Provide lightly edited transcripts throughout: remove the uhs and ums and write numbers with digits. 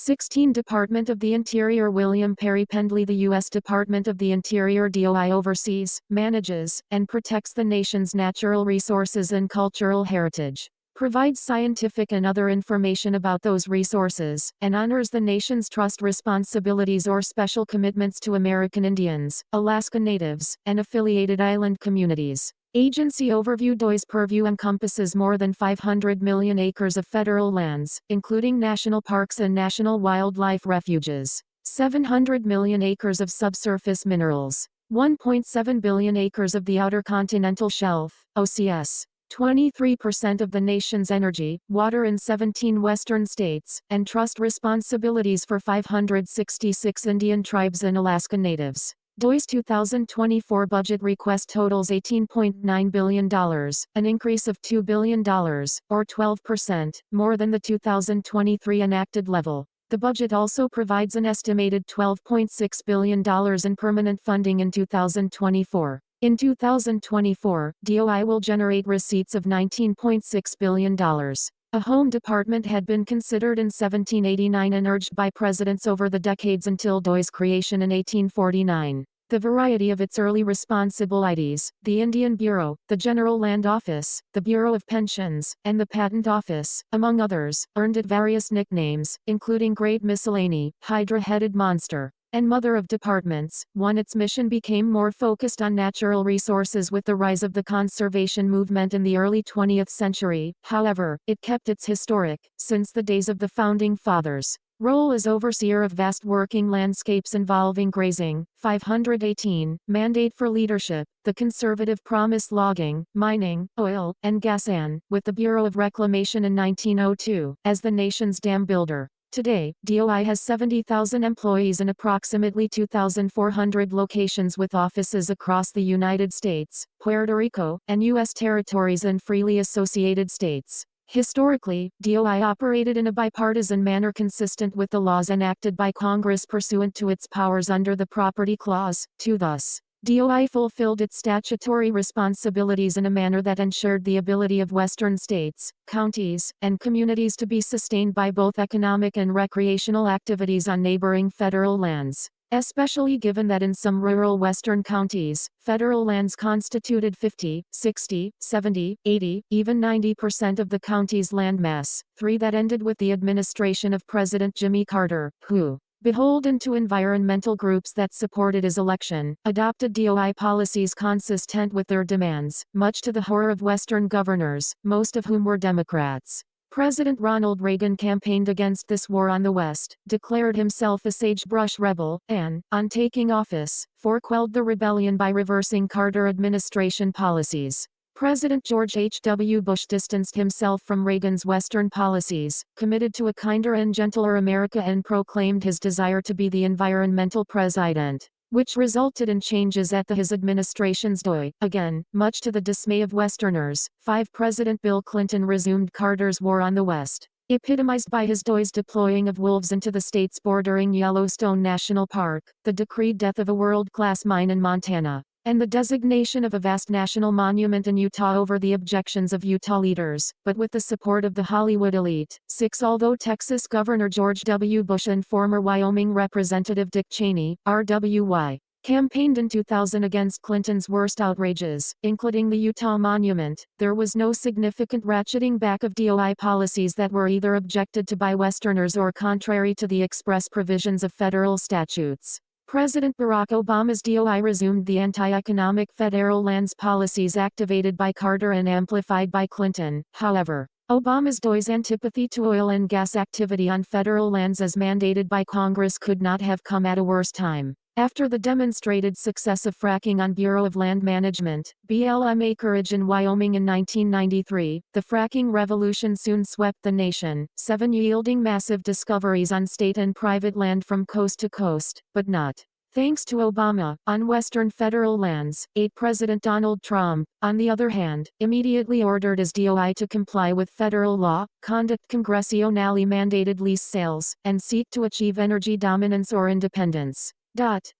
16 Department of the Interior William Perry Pendley. The U.S. Department of the Interior (DOI) oversees, manages, and protects the nation's natural resources and cultural heritage, provides scientific and other information about those resources, and honors the nation's trust responsibilities or special commitments to American Indians, Alaska Natives, and affiliated island communities. Agency overview. DOI's purview encompasses more than 500 million acres of federal lands, including national parks and national wildlife refuges, 700 million acres of subsurface minerals, 1.7 billion acres of the Outer Continental Shelf, OCS, 23% of the nation's energy, water in 17 western states, and trust responsibilities for 566 Indian tribes and Alaska Natives. DOI's 2024 budget request totals $18.9 billion, an increase of $2 billion, or 12%, more than the 2023 enacted level. The budget also provides an estimated $12.6 billion in permanent funding in 2024. In 2024, DOI will generate receipts of $19.6 billion. A Home Department had been considered in 1789 and urged by presidents over the decades until DOI's creation in 1849. The variety of its early responsibilities, the Indian Bureau, the General Land Office, the Bureau of Pensions, and the Patent Office, among others, earned it various nicknames, including Great Miscellany, Hydra-Headed Monster, and Mother of Departments. Its mission became more focused on natural resources with the rise of the conservation movement in the early 20th century. However, it kept its historic, since the days of the Founding Fathers, role as overseer of vast working landscapes involving grazing. 518, mandate for leadership, the conservative promise logging, mining, oil, and gas with the Bureau of Reclamation in 1902, as the nation's dam builder. Today, DOI has 70,000 employees in approximately 2,400 locations with offices across the United States, Puerto Rico, and U.S. territories and freely associated states. Historically, DOI operated in a bipartisan manner consistent with the laws enacted by Congress pursuant to its powers under the Property Clause. Thus, DOI fulfilled its statutory responsibilities in a manner that ensured the ability of western states, counties, and communities to be sustained by both economic and recreational activities on neighboring federal lands, especially given that in some rural western counties, federal lands constituted 50, 60, 70, 80, even 90% of the county's landmass. 3. That ended with the administration of President Jimmy Carter, who, beholden to environmental groups that supported his election, adopted DOI policies consistent with their demands, much to the horror of Western governors, most of whom were Democrats. President Ronald Reagan campaigned against this war on the West, declared himself a sagebrush rebel, and, on taking office, forequelled the rebellion by reversing Carter administration policies. President George H.W. Bush distanced himself from Reagan's Western policies, committed to a kinder and gentler America, and proclaimed his desire to be the environmental president, which resulted in changes at his administration's DOI. Again, much to the dismay of Westerners. 5. President Bill Clinton resumed Carter's war on the West, epitomized by his DOI's deploying of wolves into the states bordering Yellowstone National Park, the decreed death of a world-class mine in Montana, and the designation of a vast national monument in Utah over the objections of Utah leaders, but with the support of the Hollywood elite. 6. Although Texas Governor George W. Bush and former Wyoming Representative Dick Cheney, RWY, campaigned in 2000 against Clinton's worst outrages, including the Utah monument, there was no significant ratcheting back of DOI policies that were either objected to by Westerners or contrary to the express provisions of federal statutes. President Barack Obama's DOI resumed the anti-economic federal lands policies activated by Carter and amplified by Clinton. However, Obama's DOI's antipathy to oil and gas activity on federal lands as mandated by Congress could not have come at a worse time. After the demonstrated success of fracking on Bureau of Land Management, BLM acreage in Wyoming in 1993, the fracking revolution soon swept the nation, 7 yielding massive discoveries on state and private land from coast to coast, but not, thanks to Obama, on western federal lands. 8. President Donald Trump, on the other hand, immediately ordered his DOI to comply with federal law, conduct congressionally mandated lease sales, and seek to achieve energy dominance or independence.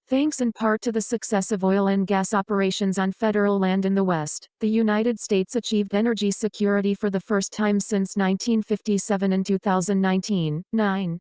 Thanks in part to the success of oil and gas operations on federal land in the West, the United States achieved energy security for the first time since 1957 in 2019.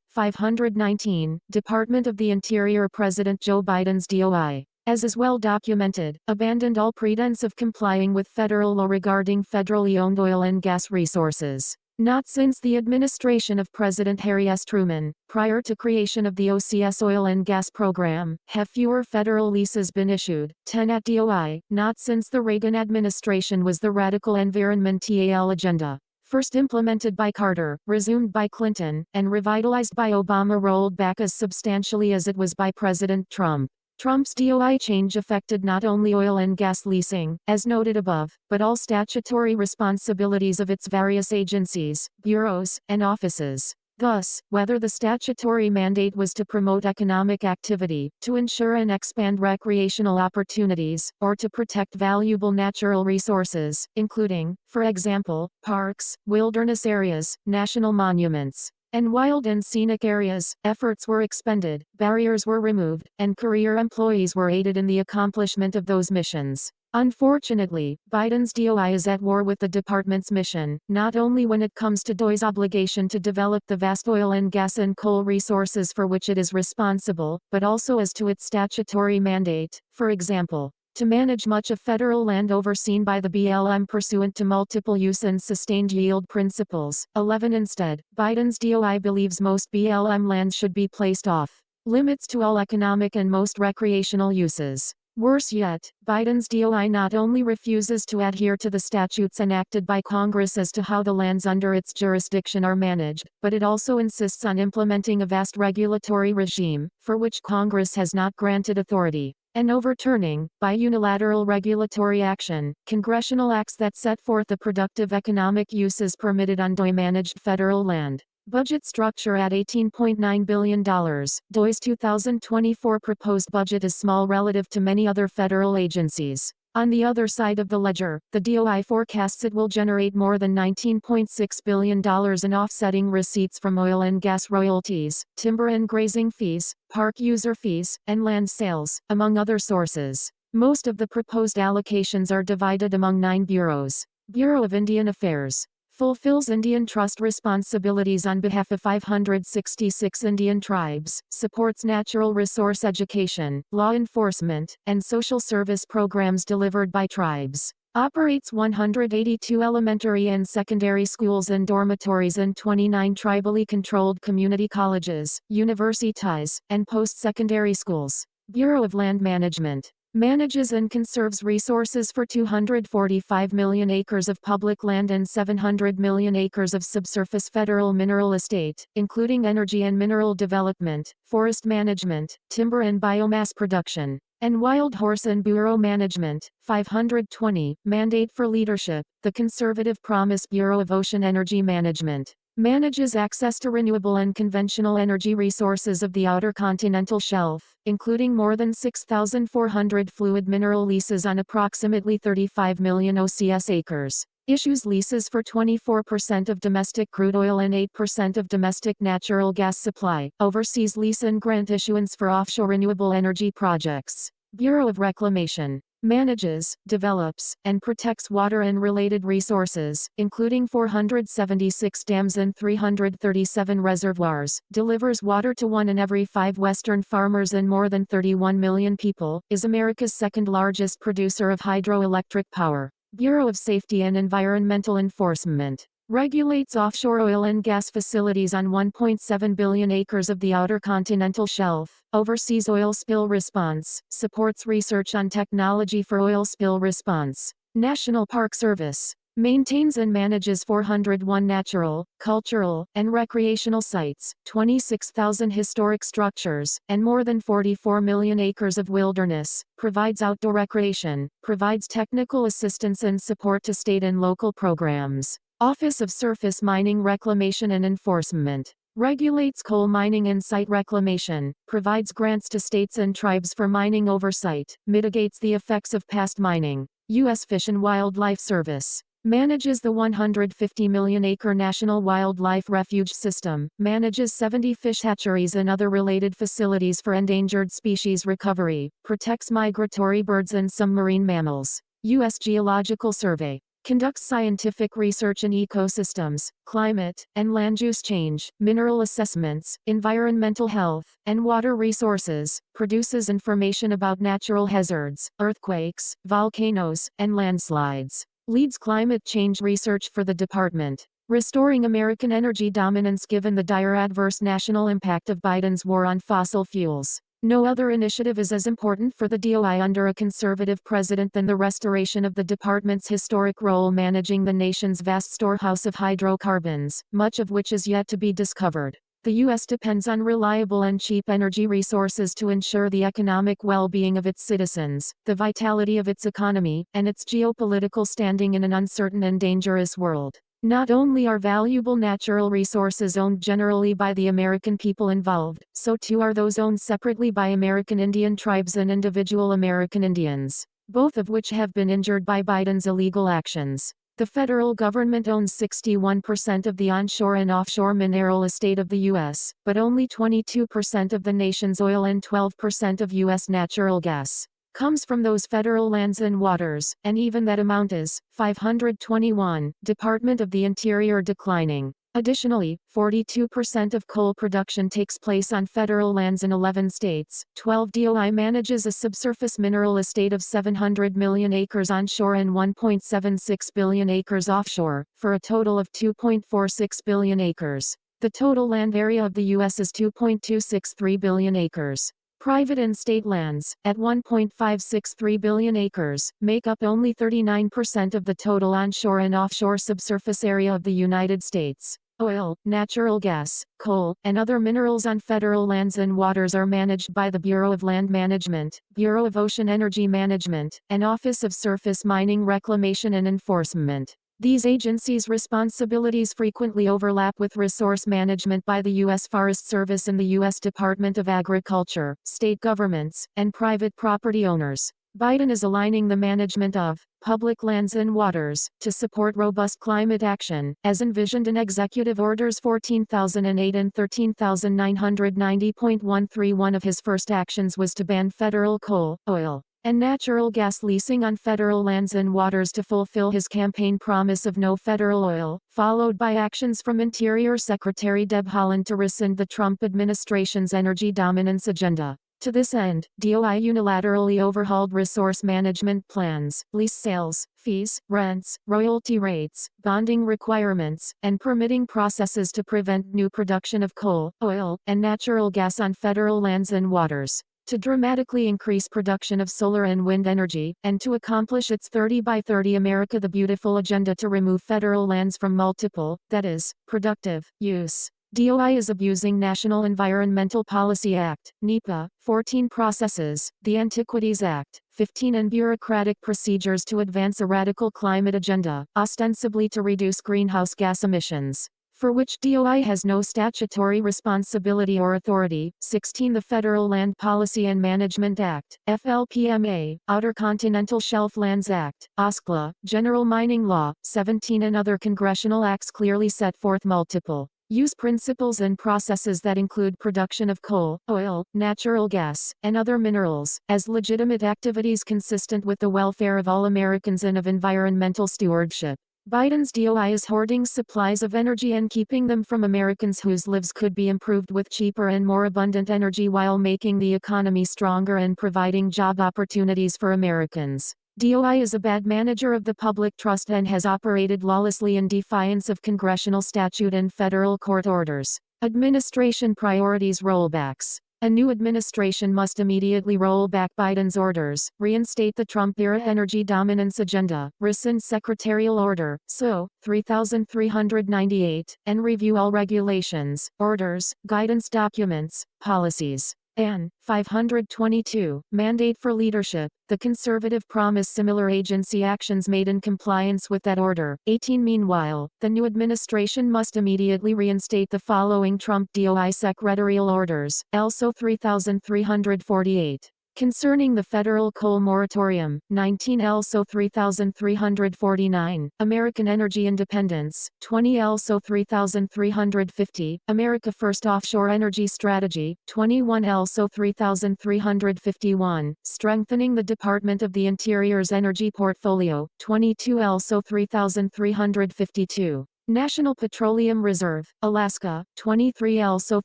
519, Department of the Interior President Joe Biden's DOI, as is well documented, abandoned all pretense of complying with federal law regarding federally owned oil and gas resources. Not since the administration of President Harry S. Truman, prior to creation of the OCS oil and gas program, have fewer federal leases been issued. 10 at DOI, not since the Reagan administration was the radical environmental agenda, first implemented by Carter, resumed by Clinton, and revitalized by Obama, rolled back as substantially as it was by President Trump. Trump's DOI change affected not only oil and gas leasing, as noted above, but all statutory responsibilities of its various agencies, bureaus, and offices. Thus, whether the statutory mandate was to promote economic activity, to ensure and expand recreational opportunities, or to protect valuable natural resources, including, for example, parks, wilderness areas, national monuments, and wild and scenic areas, efforts were expended, barriers were removed, and career employees were aided in the accomplishment of those missions. Unfortunately, Biden's DOI is at war with the department's mission, not only when it comes to DOI's obligation to develop the vast oil and gas and coal resources for which it is responsible, but also as to its statutory mandate, for example, to manage much of federal land overseen by the BLM pursuant to multiple use and sustained yield principles. 11 Instead, Biden's DOI believes most BLM lands should be placed off limits to all economic and most recreational uses. Worse yet, Biden's DOI not only refuses to adhere to the statutes enacted by Congress as to how the lands under its jurisdiction are managed, but it also insists on implementing a vast regulatory regime, for which Congress has not granted authority, and overturning, by unilateral regulatory action, congressional acts that set forth the productive economic uses permitted on DOI-managed federal land. Budget structure at $18.9 billion. DOI's 2024 proposed budget is small relative to many other federal agencies. On the other side of the ledger, the DOI forecasts it will generate more than $19.6 billion in offsetting receipts from oil and gas royalties, timber and grazing fees, park user fees, and land sales, among other sources. Most of the proposed allocations are divided among 9 bureaus. Bureau of Indian Affairs fulfills Indian trust responsibilities on behalf of 566 Indian tribes, supports natural resource education, law enforcement, and social service programs delivered by tribes, operates 182 elementary and secondary schools and dormitories in 29 tribally controlled community colleges, universities, and post-secondary schools. Bureau of Land Management manages and conserves resources for 245 million acres of public land and 700 million acres of subsurface federal mineral estate, including energy and mineral development, forest management, timber and biomass production, and wild horse and bureau management. 520, Mandate for Leadership, the Conservative Promise Bureau of Ocean Energy Management manages access to renewable and conventional energy resources of the outer continental shelf, including more than 6,400 fluid mineral leases on approximately 35 million OCS acres. Issues leases for 24% of domestic crude oil and 8% of domestic natural gas supply. Oversees lease and grant issuance for offshore renewable energy projects. Bureau of Reclamation manages, develops, and protects water and related resources, including 476 dams and 337 reservoirs, delivers water to 1 in every 5 Western farmers and more than 31 million people, is America's second largest producer of hydroelectric power. Bureau of Safety and Environmental Enforcement regulates offshore oil and gas facilities on 1.7 billion acres of the outer continental shelf, oversees oil spill response, supports research on technology for oil spill response. National Park Service maintains and manages 401 natural, cultural, and recreational sites, 26,000 historic structures, and more than 44 million acres of wilderness, provides outdoor recreation, provides technical assistance and support to state and local programs. Office of Surface Mining Reclamation and Enforcement regulates coal mining and site reclamation, provides grants to states and tribes for mining oversight, mitigates the effects of past mining. U.S. Fish and Wildlife Service Manages the 150 million acre National Wildlife Refuge System, manages 70 fish hatcheries and other related facilities for endangered species recovery, protects migratory birds and some marine mammals. U.S. Geological Survey. Conducts scientific research in ecosystems, climate, and land use change, mineral assessments, environmental health, and water resources, produces information about natural hazards, earthquakes, volcanoes, and landslides. Leads climate change research for the department. Restoring American energy dominance given the dire adverse national impact of Biden's war on fossil fuels. No other initiative is as important for the DOI under a conservative president than the restoration of the department's historic role managing the nation's vast storehouse of hydrocarbons, much of which is yet to be discovered. The U.S. depends on reliable and cheap energy resources to ensure the economic well-being of its citizens, the vitality of its economy, and its geopolitical standing in an uncertain and dangerous world. Not only are valuable natural resources owned generally by the American people involved, so too are those owned separately by American Indian tribes and individual American Indians, both of which have been injured by Biden's illegal actions. The federal government owns 61% of the onshore and offshore mineral estate of the U.S., but only 22% of the nation's oil and 12% of U.S. natural gas comes from those federal lands and waters, and even that amount is 521. Department of the Interior declining. Additionally, 42% of coal production takes place on federal lands in 11 states. 12 DOI manages a subsurface mineral estate of 700 million acres onshore and 1.76 billion acres offshore, for a total of 2.46 billion acres. The total land area of the U.S. is 2.263 billion acres. Private and state lands, at 1.563 billion acres, make up only 39% of the total onshore and offshore subsurface area of the United States. Oil, natural gas, coal, and other minerals on federal lands and waters are managed by the Bureau of Land Management, Bureau of Ocean Energy Management, and Office of Surface Mining Reclamation and Enforcement. These agencies' responsibilities frequently overlap with resource management by the U.S. Forest Service and the U.S. Department of Agriculture, state governments, and private property owners. Biden is aligning the management of public lands and waters to support robust climate action, as envisioned in Executive Orders 14,008 and 13,990.13. One of his first actions was to ban federal coal, oil, and natural gas leasing on federal lands and waters to fulfill his campaign promise of no federal oil, followed by actions from Interior Secretary Deb Haaland to rescind the Trump administration's energy dominance agenda. To this end, DOI unilaterally overhauled resource management plans, lease sales, fees, rents, royalty rates, bonding requirements, and permitting processes to prevent new production of coal, oil, and natural gas on federal lands and waters. To dramatically increase production of solar and wind energy, and to accomplish its 30 by 30 America the Beautiful agenda to remove federal lands from multiple, that is, productive, use. DOI is abusing National Environmental Policy Act, NEPA, 14 processes, the Antiquities Act, 15 and bureaucratic procedures to advance a radical climate agenda, ostensibly to reduce greenhouse gas emissions, for which DOI has no statutory responsibility or authority. 16. The Federal Land Policy and Management Act, FLPMA, Outer Continental Shelf Lands Act, OSCLA, General Mining Law. 17. And other congressional acts clearly set forth multiple use principles and processes that include production of coal, oil, natural gas, and other minerals, as legitimate activities consistent with the welfare of all Americans and of environmental stewardship. Biden's DOI is hoarding supplies of energy and keeping them from Americans whose lives could be improved with cheaper and more abundant energy while making the economy stronger and providing job opportunities for Americans. DOI is a bad manager of the public trust and has operated lawlessly in defiance of congressional statute and federal court orders. Administration priorities rollbacks. A new administration must immediately roll back Biden's orders, reinstate the Trump-era energy dominance agenda, rescind Secretarial Order, SO. 3398, and review all regulations, orders, guidance documents, policies. And 522, mandate for leadership. The conservative promise similar agency actions made in compliance with that order. 18. Meanwhile, the new administration must immediately reinstate the following Trump DOI secretarial orders. Also 3348. Concerning the federal coal moratorium, 19 LSO 3349, American Energy Independence, 20 LSO 3350, America First Offshore Energy Strategy, 21 LSO 3351, Strengthening the Department of the Interior's Energy Portfolio, 22 LSO 3352. National Petroleum Reserve, Alaska, 23 LSO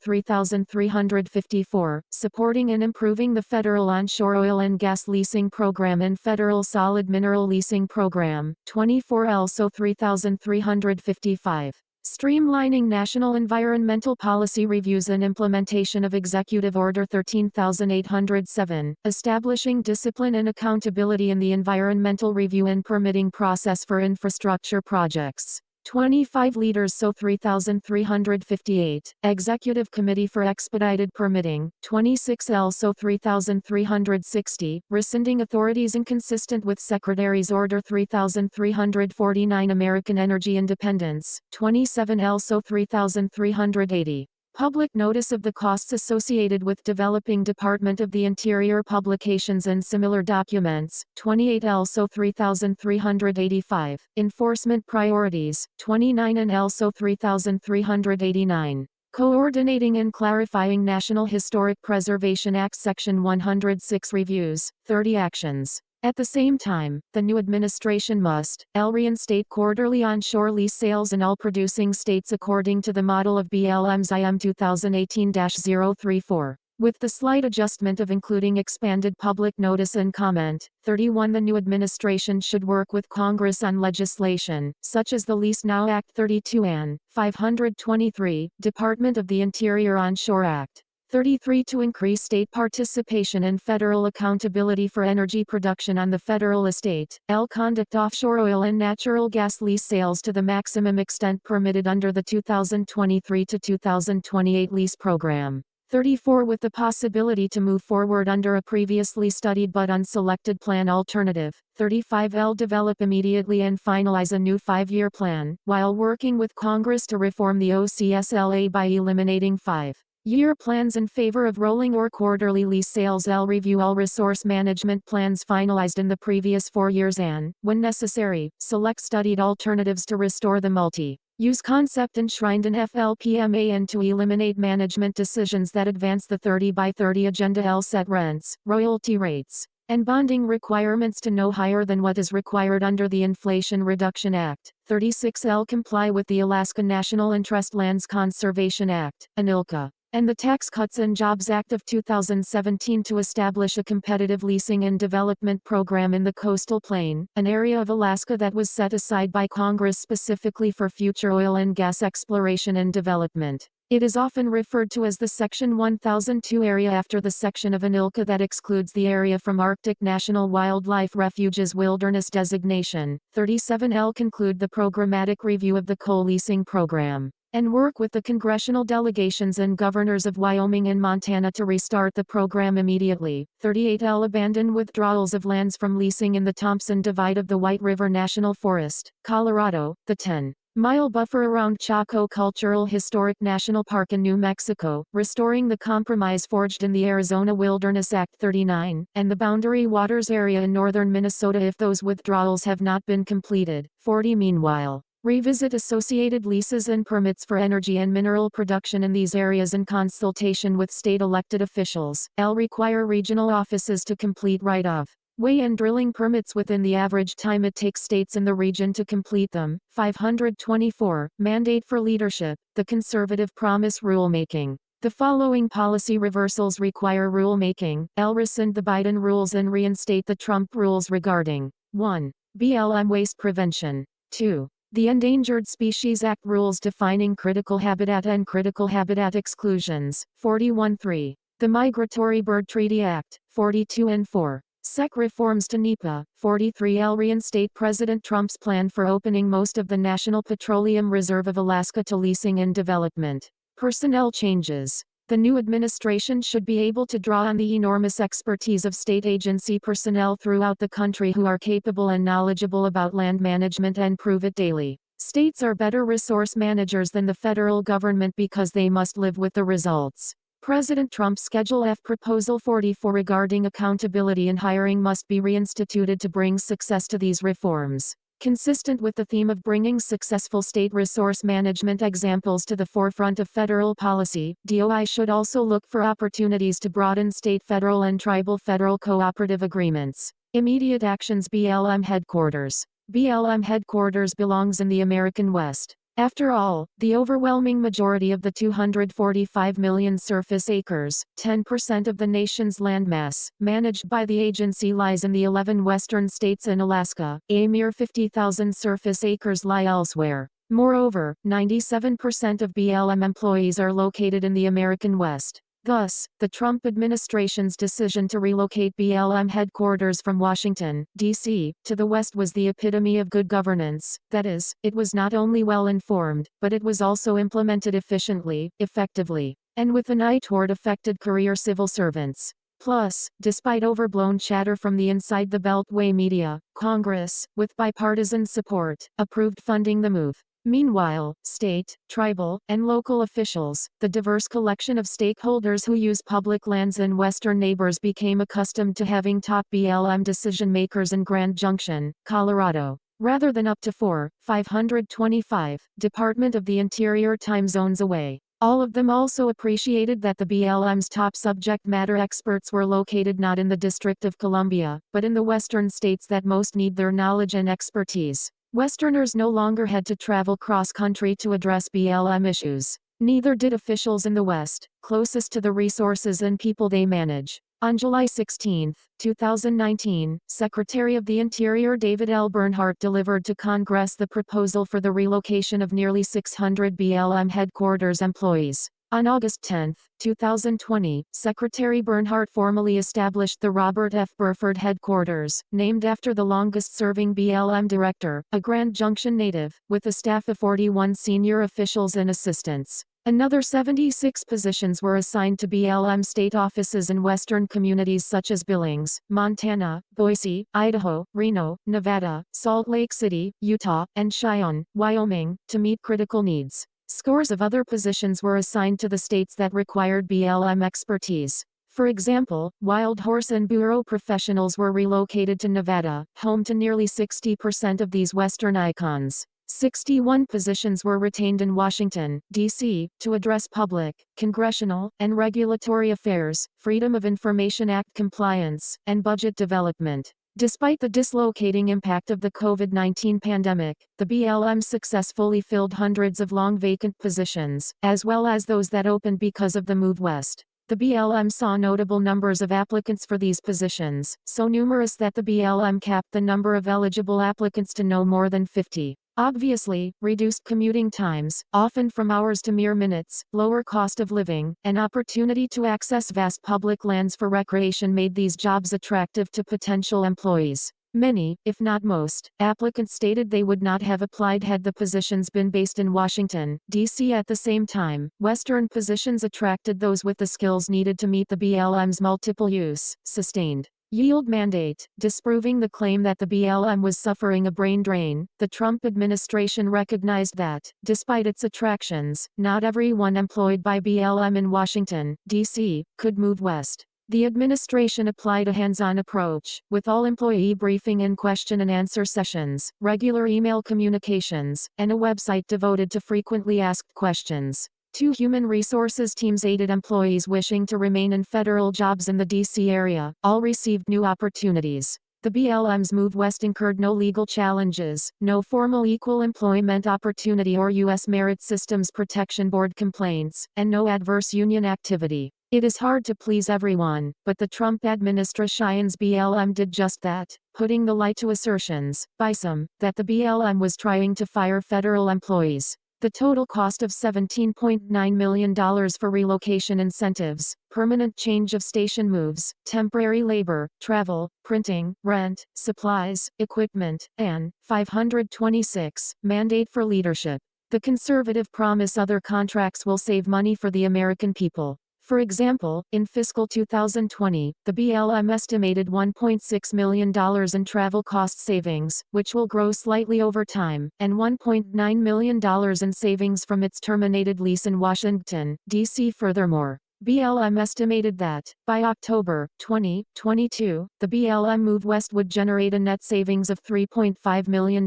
3354, supporting and improving the federal onshore oil and gas leasing program and federal solid mineral leasing program, 24 LSO 3355. Streamlining national environmental policy reviews and implementation of Executive Order 13807, establishing discipline and accountability in the environmental review and permitting process for infrastructure projects. 25 Leaders So 3358, Executive Committee for Expedited Permitting, 26 L So 3360, Rescinding Authorities inconsistent with Secretary's Order 3349 American Energy Independence, 27 L So 3380. Public notice of the costs associated with developing Department of the Interior publications and similar documents, 28 LSO 3385, Enforcement priorities, 29 and LSO 3389. Coordinating and clarifying National Historic Preservation Act Section 106 reviews, 30 actions. At the same time, the new administration must reinstate quarterly onshore lease sales in all producing states according to the model of BLM's IM 2018-034, with the slight adjustment of including expanded public notice and comment. 31 The new administration should work with Congress on legislation, such as the Lease Now Act 32 and 523, Department of the Interior Onshore Act. 33 To increase state participation and federal accountability for energy production on the federal estate. Conduct offshore oil and natural gas lease sales to the maximum extent permitted under the 2023 to 2028 lease program. 34 With the possibility to move forward under a previously studied but unselected plan alternative. 35 Develop immediately and finalize a new 5-year plan, while working with Congress to reform the OCSLA by eliminating 5-year plans in favor of rolling or quarterly lease sales. Review all resource management plans finalized in the previous 4 years and, when necessary, select studied alternatives to restore the multi-use concept enshrined in FLPMA and to eliminate management decisions that advance the 30 by 30 agenda. Set rents, royalty rates, and bonding requirements to no higher than what is required under the Inflation Reduction Act. 36 Comply with the Alaska National Interest Lands Conservation Act, ANILCA, and the Tax Cuts and Jobs Act of 2017 to establish a competitive leasing and development program in the coastal plain, an area of Alaska that was set aside by Congress specifically for future oil and gas exploration and development. It is often referred to as the Section 1002 area after the section of ANILCA that excludes the area from Arctic National Wildlife Refuge's wilderness designation. 37 Conclude the programmatic review of the coal leasing program, and work with the congressional delegations and governors of Wyoming and Montana to restart the program immediately. 38 Abandon withdrawals of lands from leasing in the Thompson Divide of the White River National Forest, Colorado, the 10-mile buffer around Chaco Cultural Historic National Park in New Mexico, restoring the compromise forged in the Arizona Wilderness Act 39, and the Boundary Waters area in northern Minnesota if those withdrawals have not been completed. 40 Meanwhile, revisit associated leases and permits for energy and mineral production in these areas in consultation with state elected officials. Require regional offices to complete right-of-way and drilling permits within the average time it takes states in the region to complete them. 524. Mandate for leadership, the conservative promise rulemaking. The following policy reversals require rulemaking. Rescind the Biden rules and reinstate the Trump rules regarding 1. BLM waste prevention. 2. The Endangered Species Act rules defining critical habitat and critical habitat exclusions. 41.3. The Migratory Bird Treaty Act. 42 and 4. SEC reforms to NEPA. 43 reinstate President Trump's plan for opening most of the National Petroleum Reserve of Alaska to leasing and development. Personnel changes. The new administration should be able to draw on the enormous expertise of state agency personnel throughout the country who are capable and knowledgeable about land management and prove it daily. States are better resource managers than the federal government because they must live with the results. President Trump's Schedule F Proposal 44 regarding accountability in hiring must be reinstituted to bring success to these reforms. Consistent with the theme of bringing successful state resource management examples to the forefront of federal policy, DOI should also look for opportunities to broaden state federal and tribal federal cooperative agreements. Immediate actions. BLM headquarters. BLM headquarters belongs in the American West. After all, the overwhelming majority of the 245 million surface acres, 10% of the nation's landmass, managed by the agency lies in the 11 western states and Alaska. A mere 50,000 surface acres lie elsewhere. Moreover, 97% of BLM employees are located in the American West. Thus, the Trump administration's decision to relocate BLM headquarters from Washington, D.C., to the West was the epitome of good governance. That is, it was not only well informed, but it was also implemented efficiently, effectively, and with an eye toward affected career civil servants. Plus, despite overblown chatter from the inside the Beltway media, Congress, with bipartisan support, approved funding the move. Meanwhile, state, tribal, and local officials, the diverse collection of stakeholders who use public lands and western neighbors became accustomed to having top BLM decision-makers in Grand Junction, Colorado, rather than up to 525, Department of the Interior time zones away. All of them also appreciated that the BLM's top subject matter experts were located not in the District of Columbia, but in the western states that most need their knowledge and expertise. Westerners no longer had to travel cross-country to address BLM issues. Neither did officials in the West, closest to the resources and people they manage. On July 16, 2019, Secretary of the Interior David L. Bernhardt delivered to Congress the proposal for the relocation of nearly 600 BLM headquarters employees. On August 10, 2020, Secretary Bernhardt formally established the Robert F. Burford headquarters, named after the longest-serving BLM director, a Grand Junction native, with a staff of 41 senior officials and assistants. Another 76 positions were assigned to BLM state offices in western communities such as Billings, Montana, Boise, Idaho, Reno, Nevada, Salt Lake City, Utah, and Cheyenne, Wyoming, to meet critical needs. Scores of other positions were assigned to the states that required BLM expertise. For example, wild horse and burro professionals were relocated to Nevada, home to nearly 60% of these Western icons. 61 positions were retained in Washington, D.C., to address public, congressional, and regulatory affairs, Freedom of Information Act compliance, and budget development. Despite the dislocating impact of the COVID-19 pandemic, the BLM successfully filled hundreds of long vacant positions, as well as those that opened because of the move west. The BLM saw notable numbers of applicants for these positions, so numerous that the BLM capped the number of eligible applicants to no more than 50. Obviously, reduced commuting times, often from hours to mere minutes, lower cost of living, and opportunity to access vast public lands for recreation made these jobs attractive to potential employees. Many, if not most, applicants stated they would not have applied had the positions been based in Washington, D.C. At the same time, Western positions attracted those with the skills needed to meet the BLM's multiple-use, sustained yield mandate, disproving the claim that the BLM was suffering a brain drain. The Trump administration recognized that, despite its attractions, not everyone employed by BLM in Washington, D.C., could move west. The administration applied a hands-on approach, with all employee briefing and question-and-answer sessions, regular email communications, and a website devoted to frequently asked questions. 2 human resources teams aided employees wishing to remain in federal jobs in the D.C. area. All received new opportunities. The BLM's move west incurred no legal challenges, no formal equal employment opportunity or U.S. Merit Systems Protection Board complaints, and no adverse union activity. It is hard to please everyone, but the Trump administration's BLM did just that, putting the lie to assertions, by some, that the BLM was trying to fire federal employees. The total cost of $17.9 million for relocation incentives, permanent change of station moves, temporary labor, travel, printing, rent, supplies, equipment, and $526 mandate for leadership. The conservative promise other contracts will save money for the American people. For example, in fiscal 2020, the BLM estimated $1.6 million in travel cost savings, which will grow slightly over time, and $1.9 million in savings from its terminated lease in Washington, D.C. Furthermore, BLM estimated that, by October 2022, the BLM move west would generate a net savings of $3.5 million,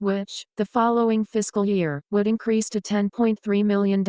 which, the following fiscal year, would increase to $10.3 million.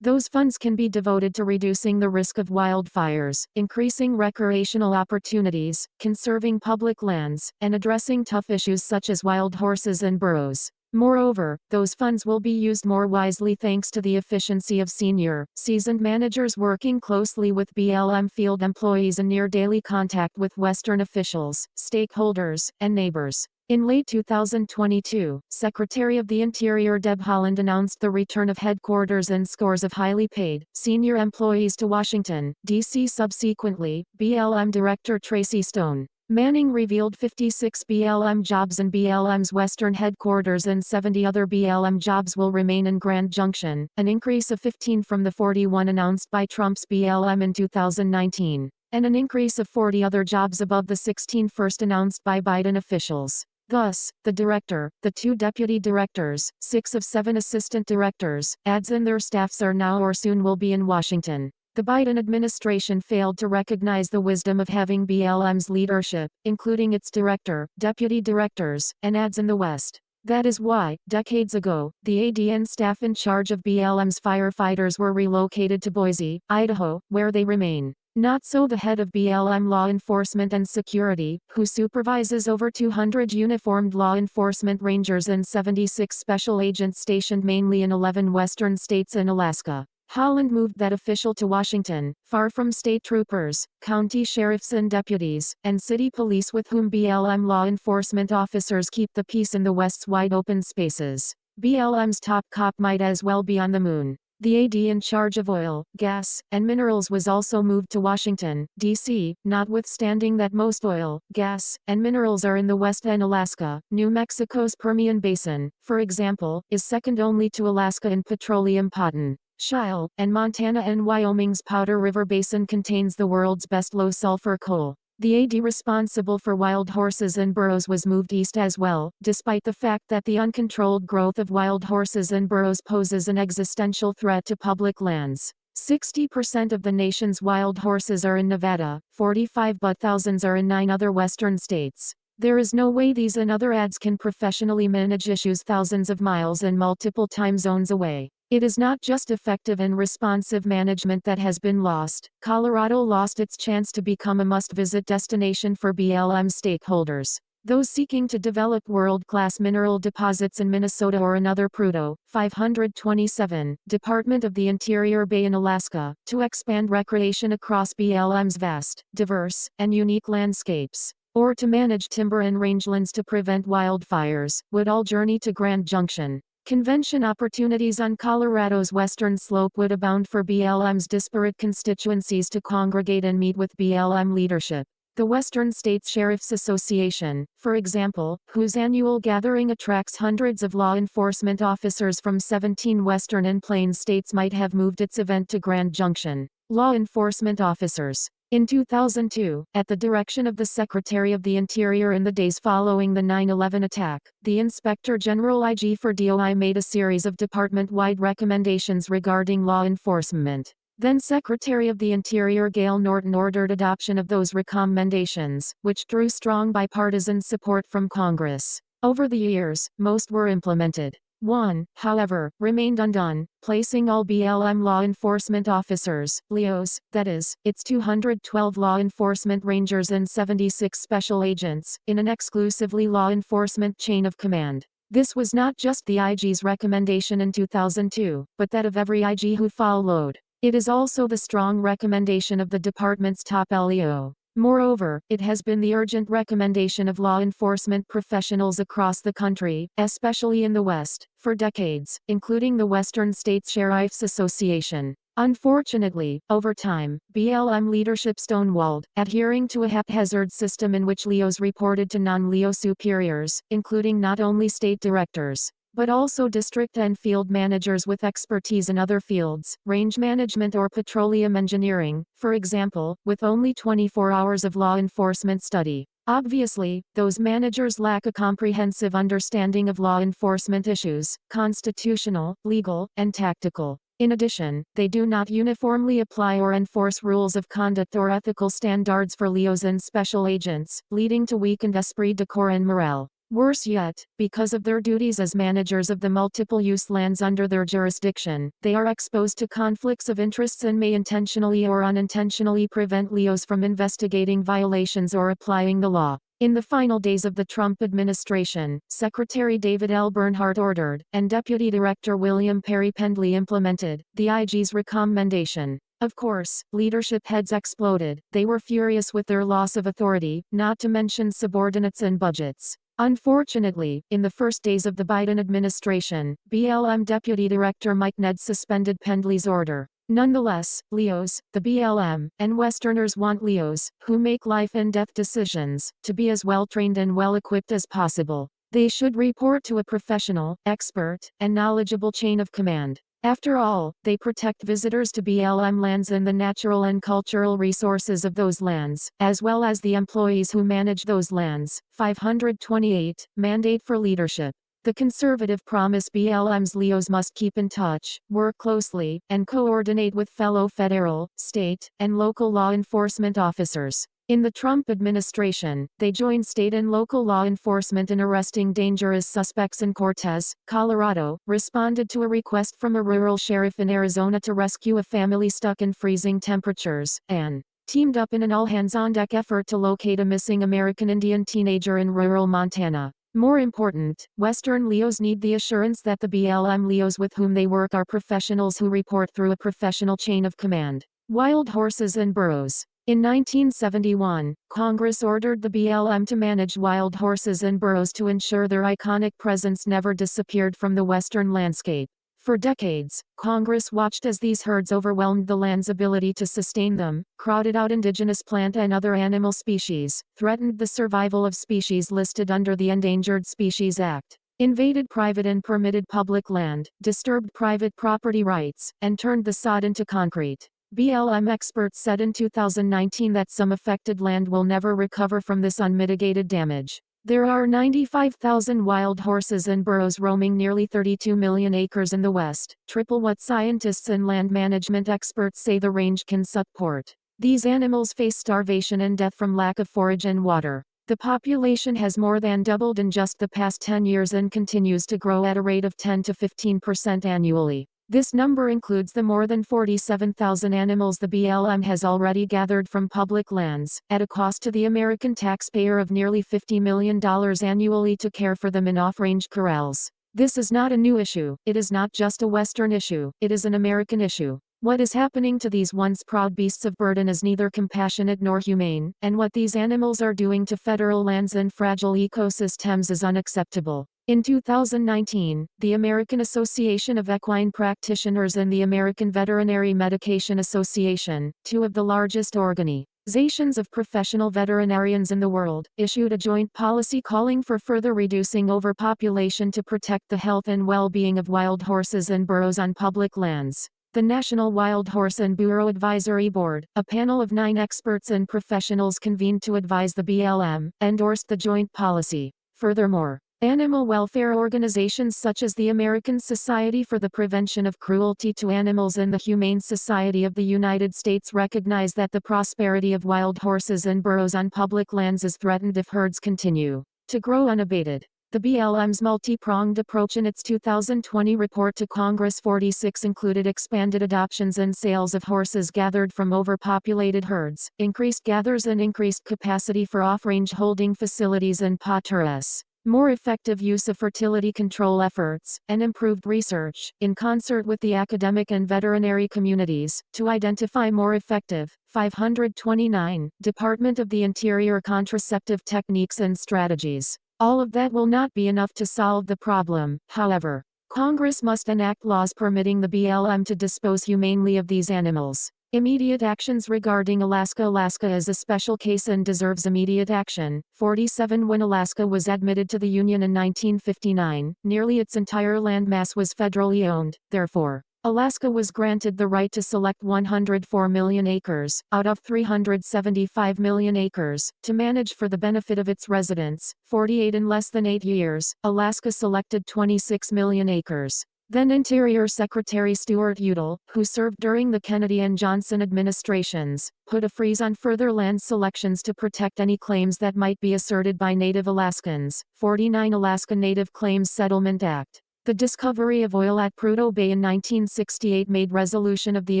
Those funds can be devoted to reducing the risk of wildfires, increasing recreational opportunities, conserving public lands, and addressing tough issues such as wild horses and burros. Moreover, those funds will be used more wisely thanks to the efficiency of senior, seasoned managers working closely with BLM field employees and near daily contact with Western officials, stakeholders, and neighbors. In late 2022, Secretary of the Interior Deb Haaland announced the return of headquarters and scores of highly paid, senior employees to Washington, D.C. Subsequently, BLM Director Tracy Stone Manning revealed 56 BLM jobs in BLM's Western headquarters and 70 other BLM jobs will remain in Grand Junction, an increase of 15 from the 41 announced by Trump's BLM in 2019, and an increase of 40 other jobs above the 16 first announced by Biden officials. Thus, the director, the 2 deputy directors, 6 of 7 assistant directors, adds and their staffs are now or soon will be in Washington. The Biden administration failed to recognize the wisdom of having BLM's leadership, including its director, deputy directors, and ads in the West. That is why, decades ago, the ADN staff in charge of BLM's firefighters were relocated to Boise, Idaho, where they remain. Not so the head of BLM Law Enforcement and Security, who supervises over 200 uniformed law enforcement rangers and 76 special agents stationed mainly in 11 western states and Alaska. Haaland moved that official to Washington, far from state troopers, county sheriffs and deputies, and city police with whom BLM law enforcement officers keep the peace in the West's wide open spaces. BLM's top cop might as well be on the moon. The AD in charge of oil, gas, and minerals was also moved to Washington, D.C., notwithstanding that most oil, gas, and minerals are in the West and Alaska. New Mexico's Permian Basin, for example, is second only to Alaska in petroleum potential. Shale, and Montana and Wyoming's Powder River Basin contains the world's best low-sulfur coal. The AD responsible for wild horses and burros was moved east as well, despite the fact that the uncontrolled growth of wild horses and burros poses an existential threat to public lands. 60% of the nation's wild horses are in Nevada, 45 but thousands are in 9 other western states. There is no way these and other ads can professionally manage issues thousands of miles and multiple time zones away. It is not just effective and responsive management that has been lost. Colorado lost its chance to become a must-visit destination for BLM stakeholders. Those seeking to develop world-class mineral deposits in Minnesota or another Prudhoe, 527, Department of the Interior Bay in Alaska, to expand recreation across BLM's vast, diverse, and unique landscapes, or to manage timber and rangelands to prevent wildfires, would all journey to Grand Junction. Convention opportunities on Colorado's western slope would abound for BLM's disparate constituencies to congregate and meet with BLM leadership. The Western States Sheriff's Association, for example, whose annual gathering attracts hundreds of law enforcement officers from 17 western and plains states, might have moved its event to Grand Junction. Law enforcement officers. In 2002, at the direction of the Secretary of the Interior in the days following the 9/11 attack, the Inspector General IG for DOI made a series of department-wide recommendations regarding law enforcement. Then Secretary of the Interior Gail Norton ordered adoption of those recommendations, which drew strong bipartisan support from Congress. Over the years, most were implemented. One, however, remained undone, placing all BLM law enforcement officers, LEOs, that is, its 212 law enforcement rangers and 76 special agents, in an exclusively law enforcement chain of command. This was not just the IG's recommendation in 2002, but that of every IG who followed. It is also the strong recommendation of the department's top LEO. Moreover, it has been the urgent recommendation of law enforcement professionals across the country, especially in the West, for decades, including the Western States Sheriff's Association. Unfortunately, over time, BLM leadership stonewalled, adhering to a haphazard system in which LEOs reported to non-LEO superiors, including not only state directors, but also district and field managers with expertise in other fields, range management or petroleum engineering, for example, with only 24 hours of law enforcement study. Obviously, those managers lack a comprehensive understanding of law enforcement issues, constitutional, legal, and tactical. In addition, they do not uniformly apply or enforce rules of conduct or ethical standards for LEOs and special agents, leading to weakened esprit de corps and morale. Worse yet, because of their duties as managers of the multiple-use lands under their jurisdiction, they are exposed to conflicts of interests and may intentionally or unintentionally prevent LEOs from investigating violations or applying the law. In the final days of the Trump administration, Secretary David L. Bernhardt ordered, and Deputy Director William Perry Pendley implemented, the IG's recommendation. Of course, leadership heads exploded. They were furious with their loss of authority, not to mention subordinates and budgets. Unfortunately, in the first days of the Biden administration, BLM Deputy Director Mike Ned suspended Pendley's order. Nonetheless, LEOs, the BLM, and Westerners want LEOs, who make life and death decisions, to be as well trained and well equipped as possible. They should report to a professional, expert, and knowledgeable chain of command. After all, they protect visitors to BLM lands and the natural and cultural resources of those lands, as well as the employees who manage those lands. 528. Mandate for leadership. The conservative promise BLM's LEOs must keep in touch, work closely, and coordinate with fellow federal, state, and local law enforcement officers. In the Trump administration, they joined state and local law enforcement in arresting dangerous suspects in Cortez, Colorado, responded to a request from a rural sheriff in Arizona to rescue a family stuck in freezing temperatures, and teamed up in an all-hands-on-deck effort to locate a missing American Indian teenager in rural Montana. More important, Western LEOs need the assurance that the BLM LEOs with whom they work are professionals who report through a professional chain of command. Wild horses and burros. In 1971, Congress ordered the BLM to manage wild horses and burros to ensure their iconic presence never disappeared from the Western landscape. For decades, Congress watched as these herds overwhelmed the land's ability to sustain them, crowded out indigenous plant and other animal species, threatened the survival of species listed under the Endangered Species Act, invaded private and permitted public land, disturbed private property rights, and turned the sod into concrete. BLM experts said in 2019 that some affected land will never recover from this unmitigated damage. There are 95,000 wild horses and burros roaming nearly 32 million acres in the West, triple what scientists and land management experts say the range can support. These animals face starvation and death from lack of forage and water. The population has more than doubled in just the past 10 years and continues to grow at a rate of 10 to 15% annually. This number includes the more than 47,000 animals the BLM has already gathered from public lands, at a cost to the American taxpayer of nearly $50 million annually to care for them in off-range corrals. This is not a new issue. It is not just a Western issue. It is an American issue. What is happening to these once proud beasts of burden is neither compassionate nor humane, and what these animals are doing to federal lands and fragile ecosystems is unacceptable. In 2019, the American Association of Equine Practitioners and the American Veterinary Medication Association, two of the largest organizations of professional veterinarians in the world, issued a joint policy calling for further reducing overpopulation to protect the health and well-being of wild horses and burros on public lands. The National Wild Horse and Burro Advisory Board, a panel of 9 experts and professionals convened to advise the BLM, endorsed the joint policy. Furthermore, animal welfare organizations such as the American Society for the Prevention of Cruelty to Animals and the Humane Society of the United States recognize that the prosperity of wild horses and burros on public lands is threatened if herds continue to grow unabated. The BLM's multi-pronged approach in its 2020 report to Congress 46 included expanded adoptions and sales of horses gathered from overpopulated herds, increased gathers and increased capacity for off-range holding facilities and pastures, more effective use of fertility control efforts, and improved research, in concert with the academic and veterinary communities, to identify more effective, 529, Department of the Interior contraceptive techniques and strategies. All of that will not be enough to solve the problem, however. Congress must enact laws permitting the BLM to dispose humanely of these animals. Immediate actions regarding Alaska. Alaska is a special case and deserves immediate action. 47 When Alaska was admitted to the Union in 1959, nearly its entire landmass was federally owned, therefore, Alaska was granted the right to select 104 million acres, out of 375 million acres, to manage for the benefit of its residents. 48 In less than 8 years, Alaska selected 26 million acres. Then Interior Secretary Stuart Udall, who served during the Kennedy and Johnson administrations, put a freeze on further land selections to protect any claims that might be asserted by Native Alaskans. 49 Alaska Native Claims Settlement Act. The discovery of oil at Prudhoe Bay in 1968 made resolution of the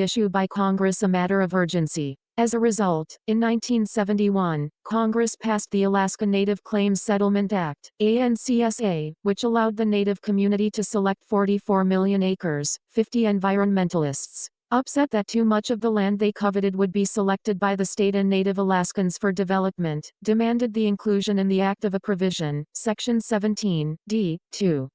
issue by Congress a matter of urgency. As a result, in 1971, Congress passed the Alaska Native Claims Settlement Act, ANCSA, which allowed the Native community to select 44 million acres. 50 environmentalists, upset that too much of the land they coveted would be selected by the state and Native Alaskans for development, demanded the inclusion in the Act of a provision, Section 17, D. 2.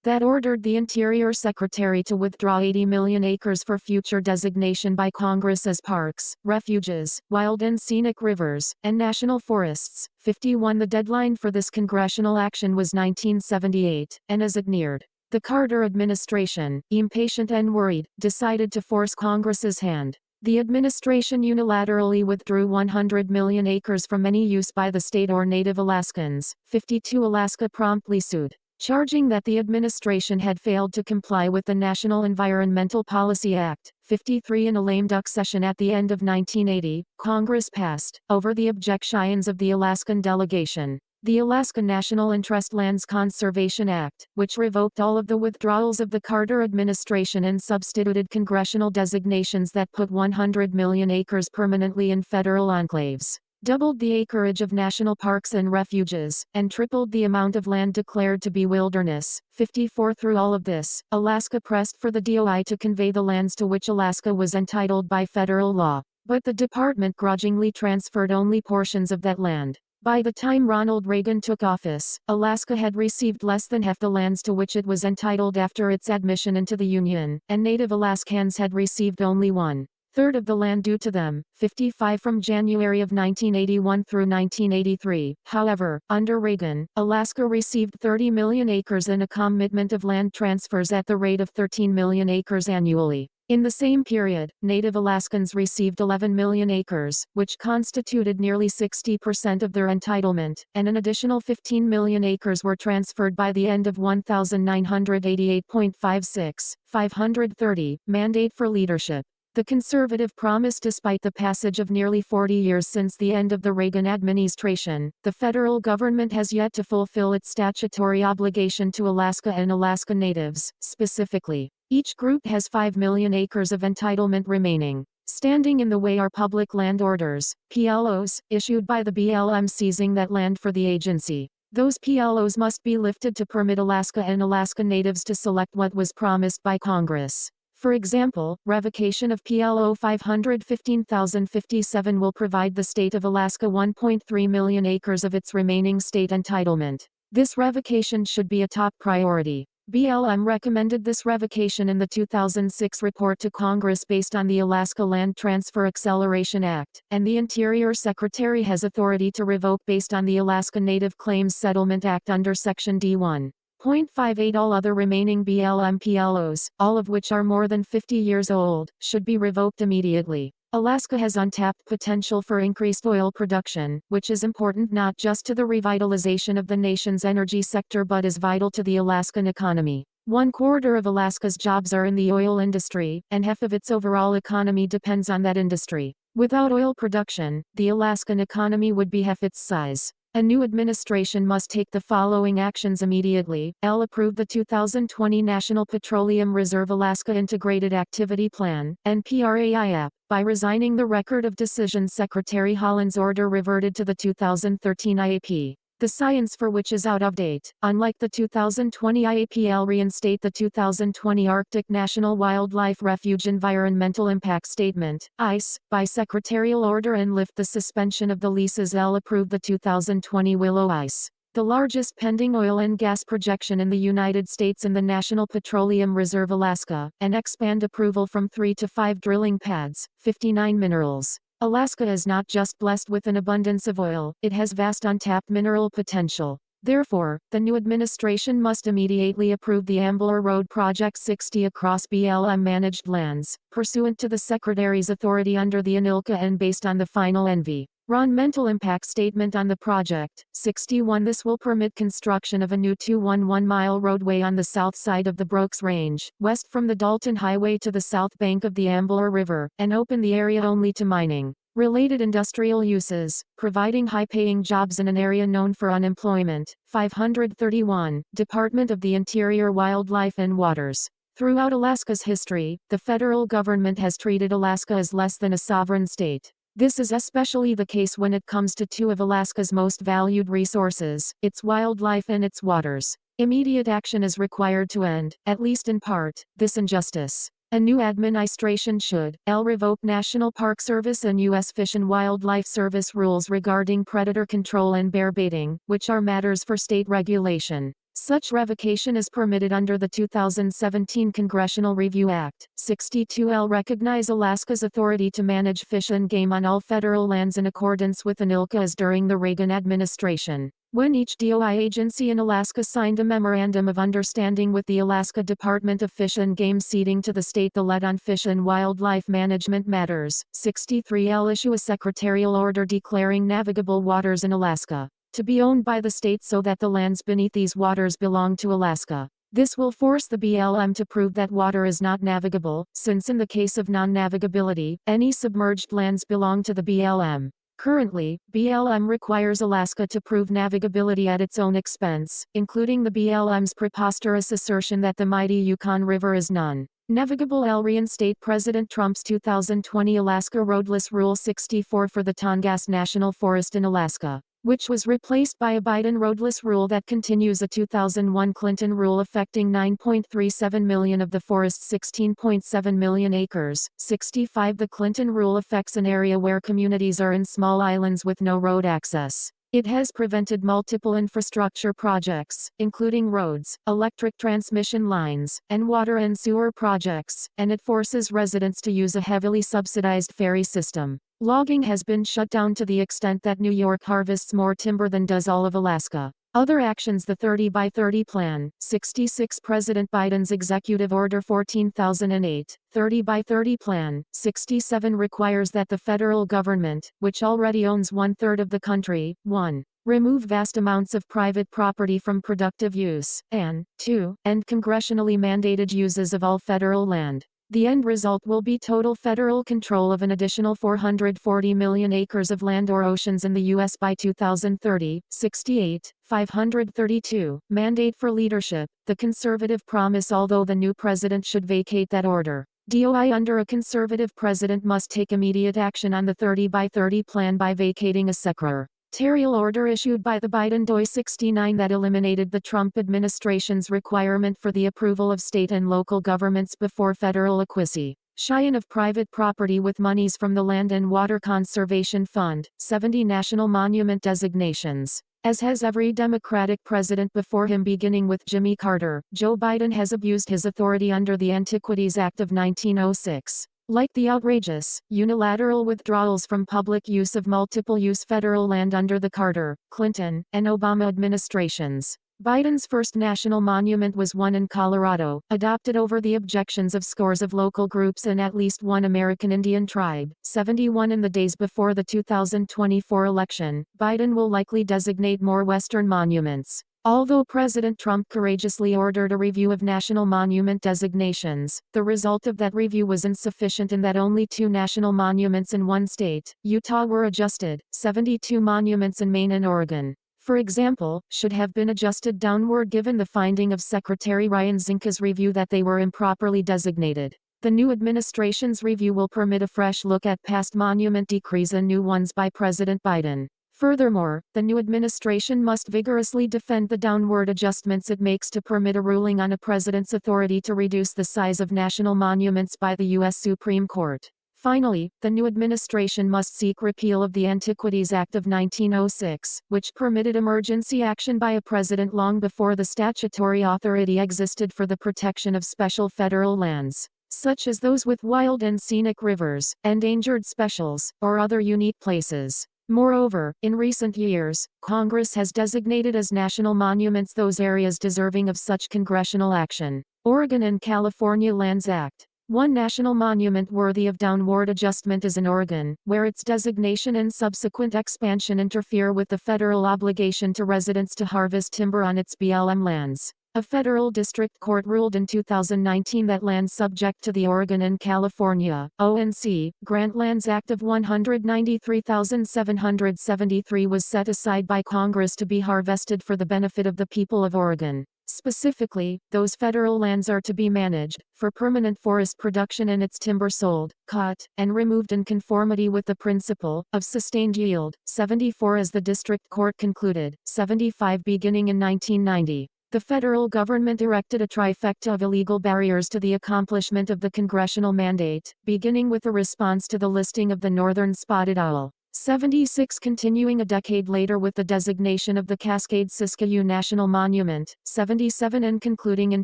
That ordered the Interior Secretary to withdraw 80 million acres for future designation by Congress as parks, refuges, wild and scenic rivers, and national forests. 51 The deadline for this congressional action was 1978, and as it neared, the Carter administration, impatient and worried, decided to force Congress's hand. The administration unilaterally withdrew 100 million acres from any use by the state or Native Alaskans. 52 Alaska promptly sued, charging that the administration had failed to comply with the National Environmental Policy Act. 53 In a lame duck session at the end of 1980, Congress passed, over the objections of the Alaskan delegation, the Alaska National Interest Lands Conservation Act, which revoked all of the withdrawals of the Carter administration and substituted congressional designations that put 100 million acres permanently in federal enclaves, doubled the acreage of national parks and refuges, and tripled the amount of land declared to be wilderness. 54 Through all of this, Alaska pressed for the DOI to convey the lands to which Alaska was entitled by federal law, but the department grudgingly transferred only portions of that land. By the time Ronald Reagan took office, Alaska had received less than half the lands to which it was entitled after its admission into the Union, and Native Alaskans had received only 1/3 of the land due to them. 55 From January of 1981 through 1983, however, under Reagan, Alaska received 30 million acres in a commitment of land transfers at the rate of 13 million acres annually. In the same period, Native Alaskans received 11 million acres, which constituted nearly 60% of their entitlement, and an additional 15 million acres were transferred by the end of 1988.56. 530, Mandate for Leadership. The conservative promise. Despite the passage of nearly 40 years since the end of the Reagan administration, the federal government has yet to fulfill its statutory obligation to Alaska and Alaska Natives. Specifically, each group has 5 million acres of entitlement remaining. Standing in the way are public land orders, PLOs, issued by the BLM seizing that land for the agency. Those PLOs must be lifted to permit Alaska and Alaska Natives to select what was promised by Congress. For example, revocation of PLO 515,057 will provide the state of Alaska 1.3 million acres of its remaining state entitlement. This revocation should be a top priority. BLM recommended this revocation in the 2006 report to Congress based on the Alaska Land Transfer Acceleration Act, and the Interior Secretary has authority to revoke based on the Alaska Native Claims Settlement Act under Section D1.58. All other remaining BLM PLOs, all of which are more than 50 years old, should be revoked immediately. Alaska has untapped potential for increased oil production, which is important not just to the revitalization of the nation's energy sector but is vital to the Alaskan economy. 1/4 of Alaska's jobs are in the oil industry, and half of its overall economy depends on that industry. Without oil production, the Alaskan economy would be half its size. A new administration must take the following actions immediately. Approve the 2020 National Petroleum Reserve Alaska Integrated Activity Plan, NPRAIAP, by resigning the Record of Decision. Secretary Holland's order reverted to the 2013 IAP, the science for which is out of date. Unlike the 2020 IAPL, reinstate the 2020 Arctic National Wildlife Refuge Environmental Impact Statement, ICE, by secretarial order and lift the suspension of the leases. Approve the 2020 Willow ICE, the largest pending oil and gas projection in the United States in the National Petroleum Reserve Alaska, and expand approval from 3 to 5 drilling pads. 59 Minerals. Alaska is not just blessed with an abundance of oil, it has vast untapped mineral potential. Therefore, the new administration must immediately approve the Ambler Road Project 60 across BLM-managed lands, pursuant to the Secretary's authority under the ANILCA and based on the final NV Environmental impact statement on the project. 61. This will permit construction of a new 211-mile roadway on the south side of the Brooks Range, west from the Dalton Highway to the south bank of the Ambler River, and open the area only to mining related industrial uses, providing high-paying jobs in an area known for unemployment. 531. Department of the Interior, Wildlife and Waters. Throughout Alaska's history, the federal government has treated Alaska as less than a sovereign state. This is especially the case when it comes to two of Alaska's most valued resources, its wildlife and its waters. Immediate action is required to end, at least in part, this injustice. A new administration should revoke National Park Service and U.S. Fish and Wildlife Service rules regarding predator control and bear baiting, which are matters for state regulation. Such revocation is permitted under the 2017 Congressional Review Act. 62. Recognize Alaska's authority to manage fish and game on all federal lands in accordance with ANILCA as during the Reagan administration, when each DOI agency in Alaska signed a Memorandum of Understanding with the Alaska Department of Fish and Game ceding to the state the lead on fish and wildlife management matters. 63. Issue a secretarial order declaring navigable waters in Alaska to be owned by the state so that the lands beneath these waters belong to Alaska. This will force the BLM to prove that water is not navigable, since in the case of non-navigability, any submerged lands belong to the BLM. Currently, BLM requires Alaska to prove navigability at its own expense, including the BLM's preposterous assertion that the mighty Yukon River is non-navigable. Reinstate President Trump's 2020 Alaska Roadless Rule 64 for the Tongass National Forest in Alaska, which was replaced by a Biden roadless rule that continues a 2001 Clinton rule affecting 9.37 million of the forest's 16.7 million acres. 65. The Clinton rule affects an area where communities are in small islands with no road access. It has prevented multiple infrastructure projects, including roads, electric transmission lines, and water and sewer projects, and it forces residents to use a heavily subsidized ferry system. Logging has been shut down to the extent that New York harvests more timber than does all of Alaska. Other actions. The 30 by 30 Plan. 66. President Biden's Executive Order 14008, 30 by 30 Plan. 67. Requires that the federal government, which already owns 1/3 of the country, 1. Remove vast amounts of private property from productive use, and 2. End congressionally mandated uses of all federal land. The end result will be total federal control of an additional 440 million acres of land or oceans in the U.S. by 2030. 68. 532. Mandate for leadership. The conservative promise. Although the new president should vacate that order, DOI under a conservative president must take immediate action on the 30 by 30 plan by vacating a secretarial order issued by the Biden DOI 69 that eliminated the Trump administration's requirement for the approval of state and local governments before federal acquisition of private property with monies from the Land and Water Conservation Fund. 70. National monument designations. As has every Democratic president before him beginning with Jimmy Carter, Joe Biden has abused his authority under the Antiquities Act of 1906. Like the outrageous, unilateral withdrawals from public use of multiple-use federal land under the Carter, Clinton, and Obama administrations, Biden's first national monument was one in Colorado, adopted over the objections of scores of local groups and at least one American Indian tribe. 71. In the days before the 2024 election, Biden will likely designate more Western monuments. Although President Trump courageously ordered a review of national monument designations, the result of that review was insufficient in that only 2 national monuments in one state, Utah, were adjusted. 72. Monuments in Maine and Oregon, for example, should have been adjusted downward given the finding of Secretary Ryan Zinke's review that they were improperly designated. The new administration's review will permit a fresh look at past monument decrees and new ones by President Biden. Furthermore, the new administration must vigorously defend the downward adjustments it makes to permit a ruling on a president's authority to reduce the size of national monuments by the U.S. Supreme Court. Finally, the new administration must seek repeal of the Antiquities Act of 1906, which permitted emergency action by a president long before the statutory authority existed for the protection of special federal lands, such as those with wild and scenic rivers, endangered specials, or other unique places. Moreover, in recent years, Congress has designated as national monuments those areas deserving of such congressional action. Oregon and California Lands Act. One national monument worthy of downward adjustment is in Oregon, where its designation and subsequent expansion interfere with the federal obligation to residents to harvest timber on its BLM lands. A federal district court ruled in 2019 that land subject to the Oregon and California ONC Grant Lands Act of 193,773 was set aside by Congress to be harvested for the benefit of the people of Oregon. Specifically, those federal lands are to be managed for permanent forest production and its timber sold, cut, and removed in conformity with the principle of sustained yield. 74 as the district court concluded, 75 beginning in 1990. The federal government erected a trifecta of illegal barriers to the accomplishment of the congressional mandate, beginning with a response to the listing of the northern spotted owl. 76 continuing a decade later with the designation of the Cascade-Siskiyou National Monument, 77 and concluding in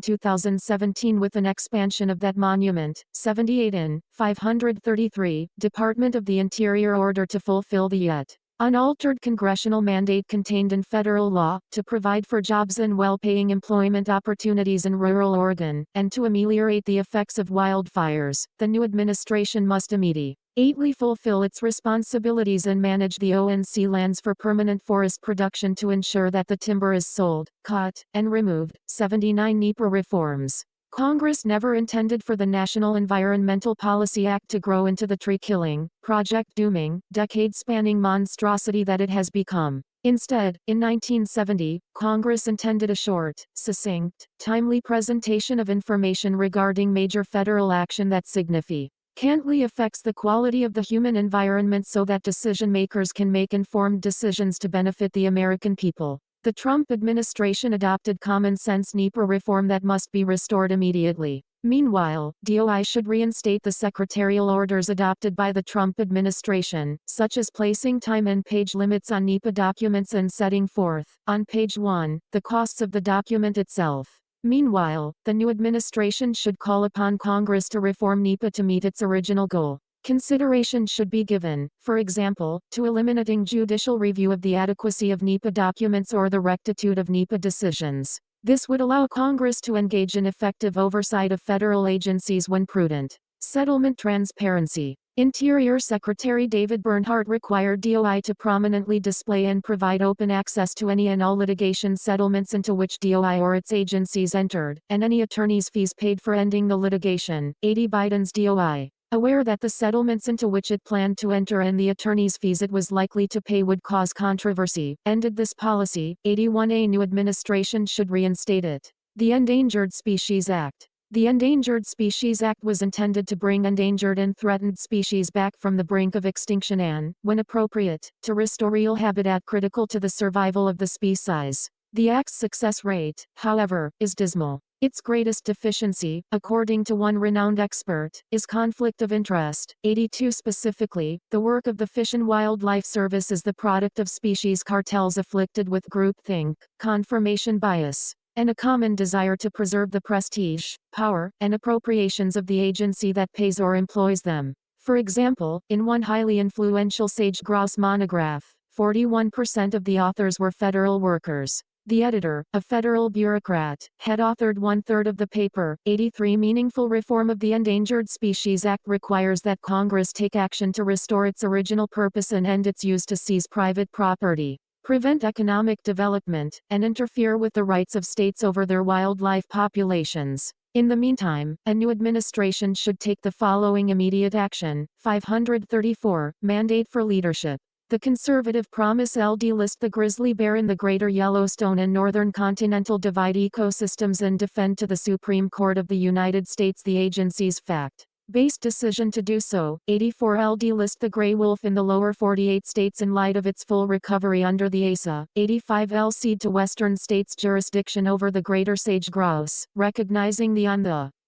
2017 with an expansion of that monument, 78 in 533, Department of the Interior order to fulfill the yet unaltered congressional mandate contained in federal law, to provide for jobs and well-paying employment opportunities in rural Oregon, and to ameliorate the effects of wildfires. The new administration must immediately fulfill its responsibilities and manage the ONC lands for permanent forest production to ensure that the timber is sold, cut, and removed. 79 NEPA reforms. Congress never intended for the National Environmental Policy Act to grow into the tree-killing, project-dooming, decade-spanning monstrosity that it has become. Instead, in 1970, Congress intended a short, succinct, timely presentation of information regarding major federal action that significantly affects the quality of the human environment so that decision-makers can make informed decisions to benefit the American people. The Trump administration adopted common-sense NEPA reform that must be restored immediately. Meanwhile, DOI should reinstate the secretarial orders adopted by the Trump administration, such as placing time and page limits on NEPA documents and setting forth, on page 1, the costs of the document itself. Meanwhile, the new administration should call upon Congress to reform NEPA to meet its original goal. Consideration should be given, for example, to eliminating judicial review of the adequacy of NEPA documents or the rectitude of NEPA decisions. This would allow Congress to engage in effective oversight of federal agencies when prudent. Settlement transparency. Interior Secretary David Bernhardt required DOI to prominently display and provide open access to any and all litigation settlements into which DOI or its agencies entered, and any attorney's fees paid for ending the litigation. 80 Biden's DOI. Aware that the settlements into which it planned to enter and the attorney's fees it was likely to pay would cause controversy, ended this policy. 81 A new administration should reinstate it. The Endangered Species Act. The Endangered Species Act was intended to bring endangered and threatened species back from the brink of extinction and, when appropriate, to restore real habitat critical to the survival of the species. The Act's success rate, however, is dismal. Its greatest deficiency, according to one renowned expert, is conflict of interest. 82 Specifically, the work of the Fish and Wildlife Service is the product of species cartels afflicted with groupthink, confirmation bias, and a common desire to preserve the prestige, power, and appropriations of the agency that pays or employs them. For example, in one highly influential sage-grouse monograph, 41% of the authors were federal workers. The editor, a federal bureaucrat, had authored one-third of the paper. 83 Meaningful reform of the Endangered Species Act requires that Congress take action to restore its original purpose and end its use to seize private property, prevent economic development, and interfere with the rights of states over their wildlife populations. In the meantime, a new administration should take the following immediate action. 534, Mandate for leadership. The conservative Promise LD list the grizzly bear in the greater Yellowstone and northern continental divide ecosystems and defend to the Supreme Court of the United States the agency's fact-based decision to do so. 84 LD list the gray wolf in the lower 48 states in light of its full recovery under the ASA. 85 L cede to western states jurisdiction over the greater sage-grouse, recognizing the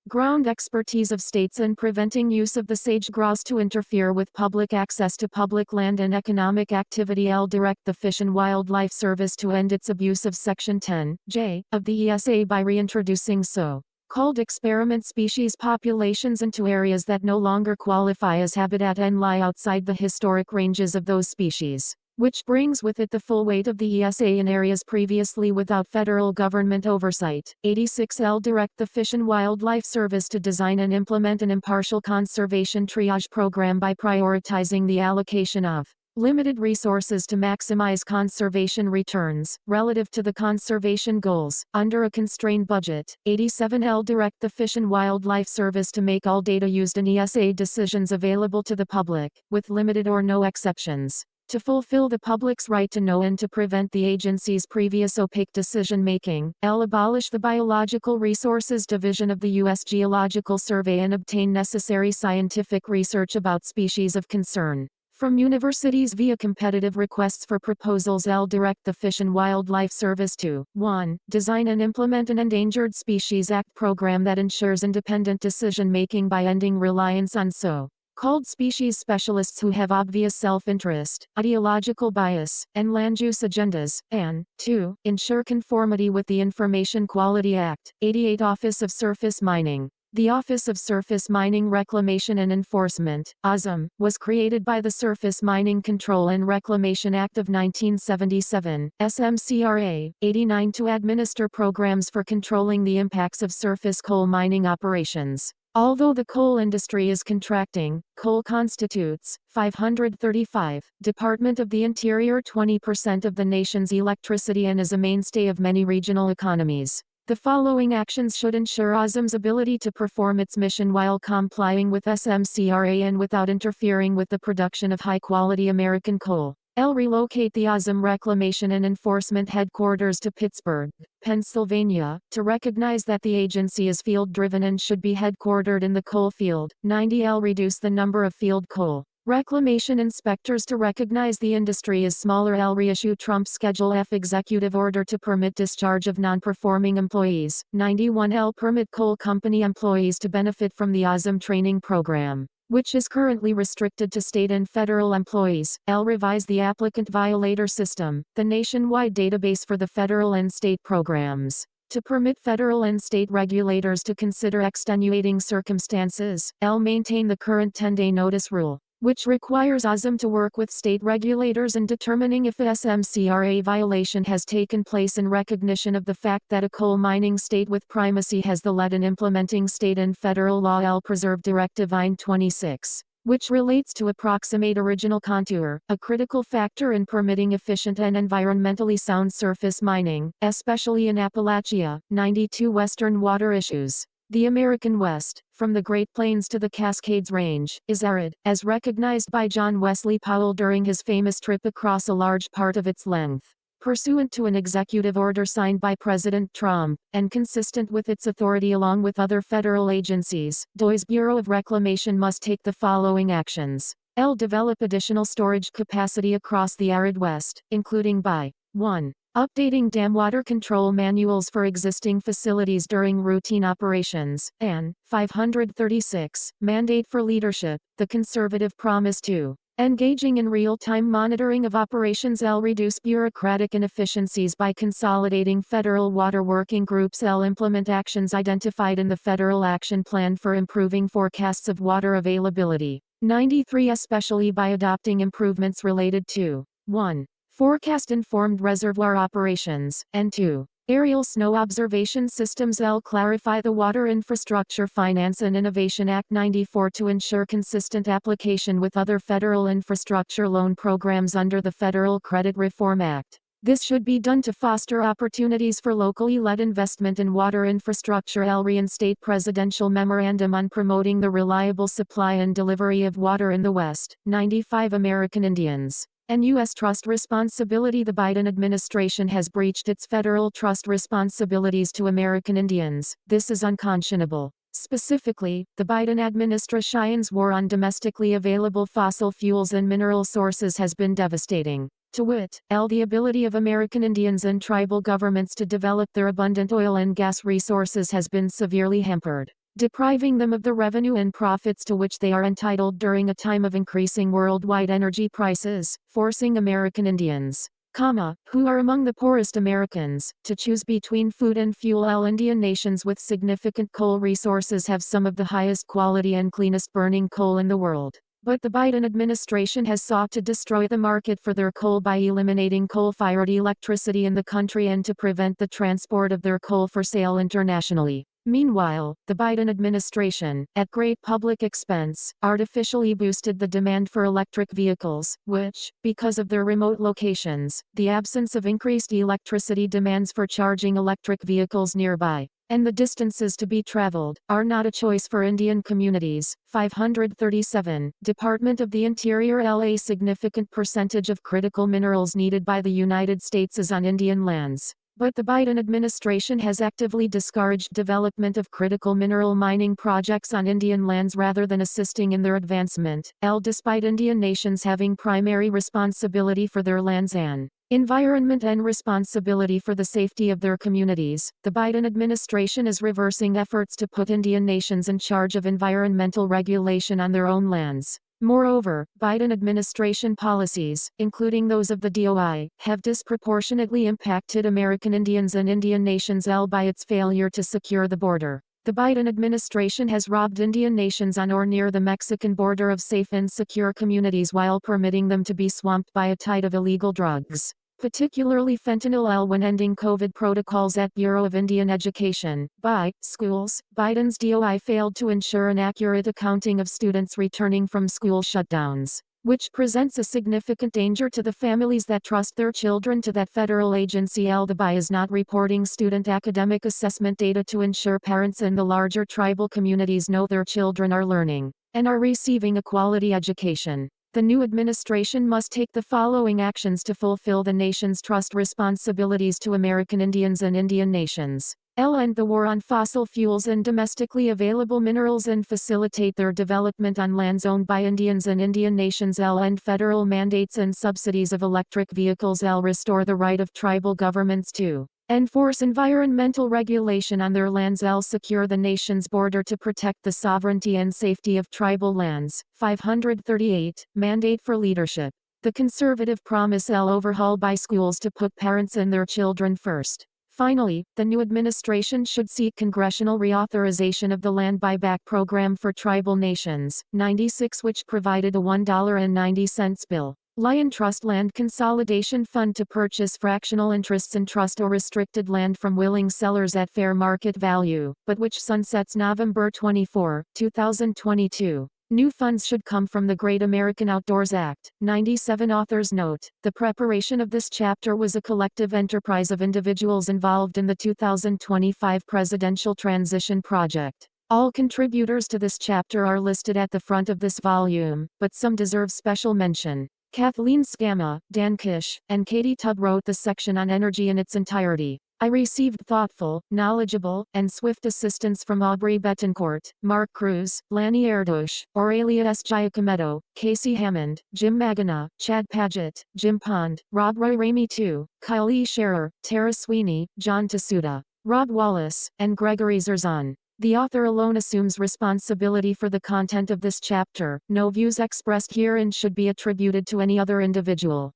on-the-ground expertise of states and preventing use of the sage-grouse to interfere with public access to public land and economic activity. L direct the Fish and Wildlife Service to end its abuse of Section 10(j) of the ESA by reintroducing so-called experiment species populations into areas that no longer qualify as habitat and lie outside the historic ranges of those species. which brings with it the full weight of the ESA in areas previously without federal government oversight. 86L direct the Fish and Wildlife Service to design and implement an impartial conservation triage program by prioritizing the allocation of limited resources to maximize conservation returns, relative to the conservation goals, under a constrained budget. 87L direct the Fish and Wildlife Service to make all data used in ESA decisions available to the public, with limited or no exceptions. To fulfill the public's right to know and to prevent the agency's previous opaque decision-making, L. Abolish the Biological Resources Division of the U.S. Geological Survey and obtain necessary scientific research about species of concern from universities via competitive requests for proposals. L. Direct the Fish and Wildlife Service to 1. Design and implement an Endangered Species Act program that ensures independent decision-making by ending reliance on so-called species specialists who have obvious self-interest, ideological bias, and land use agendas, and 2. Ensure conformity with the Information Quality Act. 88 Office of Surface Mining. The Office of Surface Mining Reclamation and Enforcement, OSM, was created by the Surface Mining Control and Reclamation Act of 1977, SMCRA, 89 to administer programs for controlling the impacts of surface coal mining operations. Although the coal industry is contracting, coal constitutes 535 Department of the Interior 20% of the nation's electricity and is a mainstay of many regional economies. The following actions should ensure OSM's ability to perform its mission while complying with SMCRA and without interfering with the production of high-quality American coal. L. Relocate the OSM Reclamation and Enforcement Headquarters to Pittsburgh, Pennsylvania, to recognize that the agency is field-driven and should be headquartered in the coal field. 90 L. Reduce the number of field coal reclamation inspectors to recognize the industry as smaller. L. Reissue Trump Schedule F executive order to permit discharge of non-performing employees. 91 L. Permit coal company employees to benefit from the OSM training program, which is currently restricted to state and federal employees. L. Revise the applicant violator system, the nationwide database for the federal and state programs, to permit federal and state regulators to consider extenuating circumstances. L. Maintain the current 10-day notice rule, which requires OSM to work with state regulators in determining if a SMCRA violation has taken place in recognition of the fact that a coal mining state with primacy has the lead in implementing state and federal law. L. Preserve Directive I-26, which relates to approximate original contour, a critical factor in permitting efficient and environmentally sound surface mining, especially in Appalachia. 92 Western water issues. The American West, from the Great Plains to the Cascades Range, is arid, as recognized by John Wesley Powell during his famous trip across a large part of its length. Pursuant to an executive order signed by President Trump, and consistent with its authority along with other federal agencies, DOE's Bureau of Reclamation must take the following actions. L. Develop additional storage capacity across the arid West, including by 1. Updating dam water control manuals for existing facilities during routine operations, and 536, mandate for leadership, the conservative promise to engaging in real-time monitoring of operations. L. Reduce bureaucratic inefficiencies by consolidating federal water working groups. L. Implement actions identified in the Federal Action Plan for improving forecasts of water availability. 93 Especially by adopting improvements related to 1. Forecast-informed reservoir operations, and 2. Aerial snow observation systems. L. Clarify the Water Infrastructure Finance and Innovation Act 94 to ensure consistent application with other federal infrastructure loan programs under the Federal Credit Reform Act. This should be done to foster opportunities for locally led investment in water infrastructure. L. Reinstate Presidential Memorandum on promoting the reliable supply and delivery of water in the West. 95 American Indians and U.S. trust responsibility. The Biden administration has breached its federal trust responsibilities to American Indians. This is unconscionable. Specifically, the Biden administration's war on domestically available fossil fuels and mineral sources has been devastating. To wit, L. The ability of American Indians and tribal governments to develop their abundant oil and gas resources has been severely hampered, depriving them of the revenue and profits to which they are entitled during a time of increasing worldwide energy prices, forcing American Indians, who are among the poorest Americans, to choose between food and fuel. L. Indian nations with significant coal resources have some of the highest quality and cleanest burning coal in the world. But the Biden administration has sought to destroy the market for their coal by eliminating coal-fired electricity in the country and to prevent the transport of their coal for sale internationally. Meanwhile, the Biden administration, at great public expense, artificially boosted the demand for electric vehicles, which, because of their remote locations, the absence of increased electricity demands for charging electric vehicles nearby, and the distances to be traveled, are not a choice for Indian communities. 537. Department of the Interior. A significant percentage of critical minerals needed by the United States is on Indian lands. But the Biden administration has actively discouraged development of critical mineral mining projects on Indian lands rather than assisting in their advancement. Despite Indian nations having primary responsibility for their lands and environment and responsibility for the safety of their communities, the Biden administration is reversing efforts to put Indian nations in charge of environmental regulation on their own lands. Moreover, Biden administration policies, including those of the DOI, have disproportionately impacted American Indians and Indian nations by its failure to secure the border. The Biden administration has robbed Indian nations on or near the Mexican border of safe and secure communities while permitting them to be swamped by a tide of illegal drugs, particularly fentanyl. When ending COVID protocols at Bureau of Indian Education, BI, schools, Biden's DOI failed to ensure an accurate accounting of students returning from school shutdowns, which presents a significant danger to the families that trust their children to that federal agency. The BI is not reporting student academic assessment data to ensure parents in the larger tribal communities know their children are learning and are receiving a quality education. The new administration must take the following actions to fulfill the nation's trust responsibilities to American Indians and Indian nations. End the war on fossil fuels and domestically available minerals and facilitate their development on lands owned by Indians and Indian nations. End federal mandates and subsidies of electric vehicles. Restore the right of tribal governments to enforce environmental regulation on their lands. Secure the nation's border to protect the sovereignty and safety of tribal lands. 538. Mandate for leadership. The conservative promise. Overhaul by schools to put parents and their children first. Finally, the new administration should seek congressional reauthorization of the land buyback program for tribal nations, 96, which provided a $1.90 bill. Lion Trust Land Consolidation Fund to purchase fractional interests in trust or restricted land from willing sellers at fair market value, but which sunsets November 24, 2022. New funds should come from the Great American Outdoors Act. 97. Author's note: the preparation of this chapter was a collective enterprise of individuals involved in the 2025 presidential transition project. All contributors to this chapter are listed at the front of this volume, but some deserve special mention. Kathleen Scamma, Dan Kish, and Katie Tubb wrote the section on energy in its entirety. I received thoughtful, knowledgeable, and swift assistance from Aubrey Betancourt, Mark Cruz, Lanny Erdosh, Aurelia S. Giacometto, Casey Hammond, Jim Magana, Chad Paget, Jim Pond, Rob Roy Ramey II, Kyle E. Scherer, Tara Sweeney, John Tasuda, Rob Wallace, and Gregory Zerzan. The author alone assumes responsibility for the content of this chapter. No views expressed herein should be attributed to any other individual.